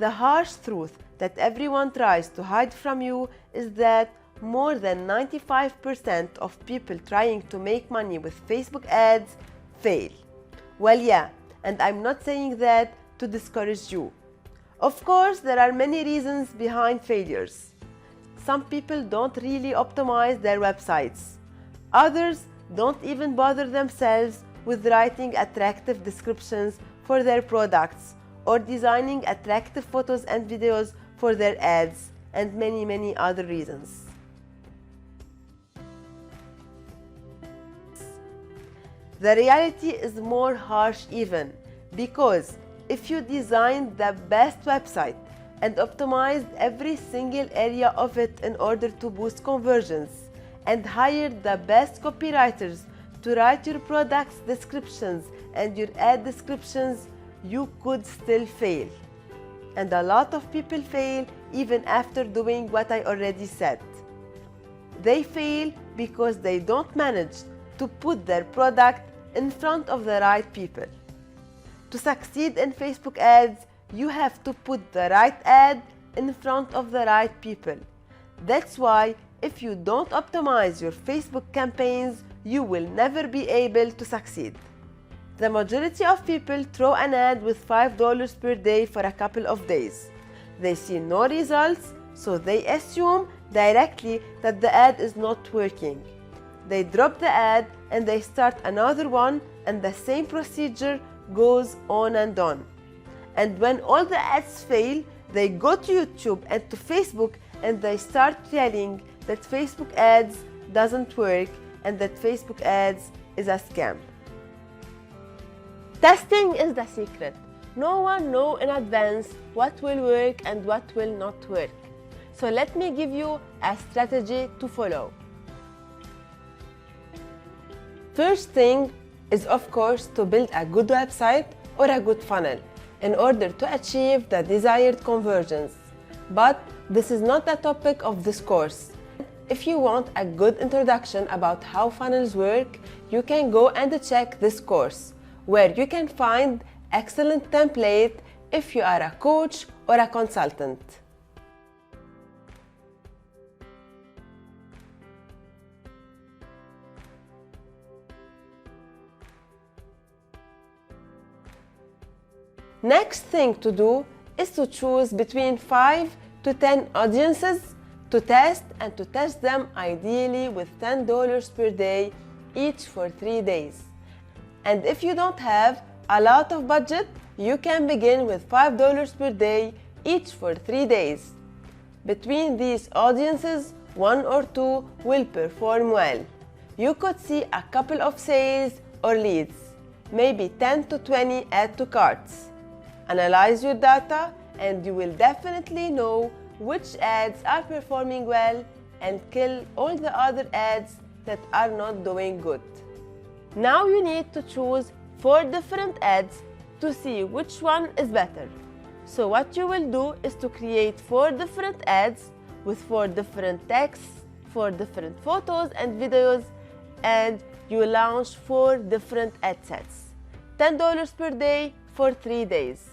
The harsh truth that everyone tries to hide from you is that more than 95% of people trying to make money with Facebook ads fail. Well, yeah, and I'm not saying that to discourage you. Of course, there are many reasons behind failures. Some people don't really optimize their websites. Others don't even bother themselves with writing attractive descriptions for their products or designing attractive photos and videos for their ads, and many other reasons. The reality is more harsh even, because if you designed the best website and optimized every single area of it in order to boost conversions and hired the best copywriters to write your product's descriptions and your ad descriptions, you could still fail. And a lot of people fail even after doing what I already said. They fail because they don't manage to put their product in front of the right people. To succeed in Facebook ads, you have to put the right ad in front of the right people. That's why if you don't optimize your Facebook campaigns, you will never be able to succeed. The majority of people throw an ad with $5 per day for a couple of days. They see no results, so they assume directly that the ad is not working. They drop the ad and they start another one, and the same procedure goes on and on. And when all the ads fail, they go to YouTube and to Facebook and they start yelling that Facebook ads doesn't work and that Facebook ads is a scam. Testing is the secret. No one knows in advance what will work and what will not work. So let me give you a strategy to follow. First thing is, of course, to build a good website or a good funnel in order to achieve the desired conversions. But this is not the topic of this course. If you want a good introduction about how funnels work, you can go and check this course, where you can find excellent template if you are a coach or a consultant. Next thing to do is to choose between 5 to 10 audiences to test, and to test them ideally with $10 per day each for 3 days. And if you don't have a lot of budget, you can begin with $5 per day each for 3 days. Between these audiences, 1 or 2 will perform well. You could see a couple of sales or leads, maybe 10 to 20 add to carts. Analyze your data and you will definitely know which ads are performing well and kill all the other ads that are not doing good. Now you need to choose 4 different ads to see which one is better. So what you will do is to create 4 different ads with 4 different texts, 4 different photos and videos, and you launch 4 different ad sets. $10 per day for 3 days.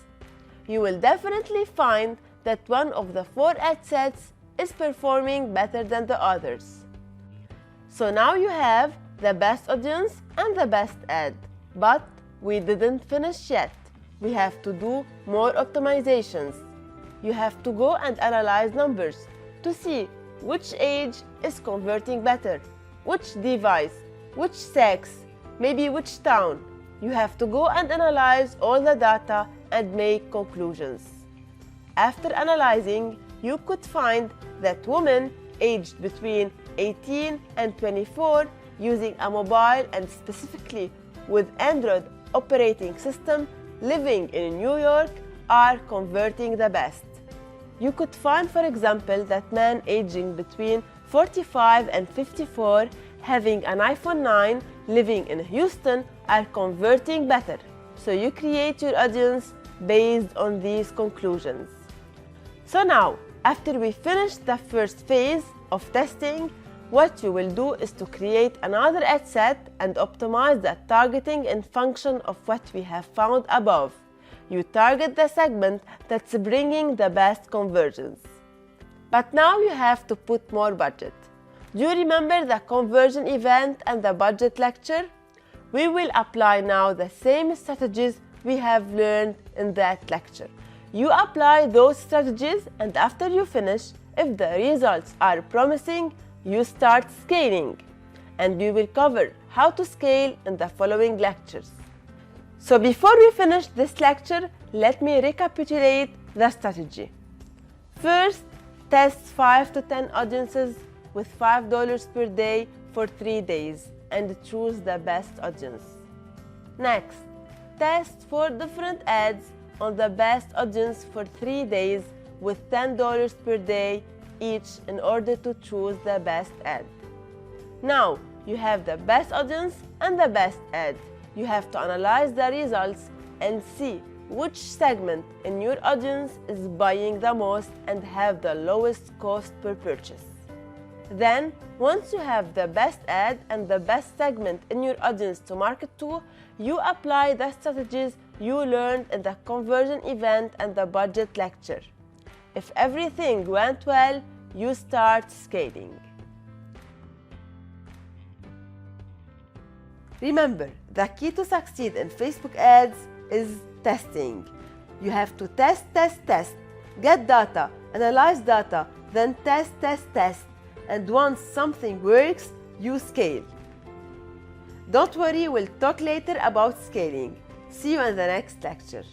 You will definitely find that one of the 4 ad sets is performing better than the others. So now you have the best audience and the best ad. But we didn't finish yet. We have to do more optimizations. You have to go and analyze numbers to see which age is converting better, which device, which sex, maybe which town. You have to go and analyze all the data and make conclusions. After analyzing, you could find that women aged between 18 and 24 using a mobile and specifically with Android operating system living in New York are converting the best. You could find, for example, that men aging between 45 and 54 having an iPhone 9 living in Houston are converting better. So you create your audience based on these conclusions. So now, after we finish the first phase of testing, what you will do is to create another ad set and optimize the targeting and function of what we have found above. You target the segment that's bringing the best conversions. But now you have to put more budget. Do you remember the conversion event and the budget lecture? We will apply now the same strategies we have learned in that lecture. You apply those strategies, and after you finish, if the results are promising, you start scaling. And we will cover how to scale in the following lectures. So before we finish this lecture, let me recapitulate the strategy. First, test 5 to 10 audiences with $5 per day for 3 days and choose the best audience. Next, test 4 different ads on the best audience for 3 days with $10 per day each in order to choose the best ad. Now, you have the best audience and the best ad. You have to analyze the results and see which segment in your audience is buying the most and have the lowest cost per purchase. Then, once you have the best ad and the best segment in your audience to market to, you apply the strategies you learned in the conversion event and the budget lecture. If everything went well, you start scaling. Remember, the key to succeed in Facebook ads is testing. You have to test, get data, analyze data, then test. And once something works, you scale. Don't worry, we'll talk later about scaling. See you in the next lecture.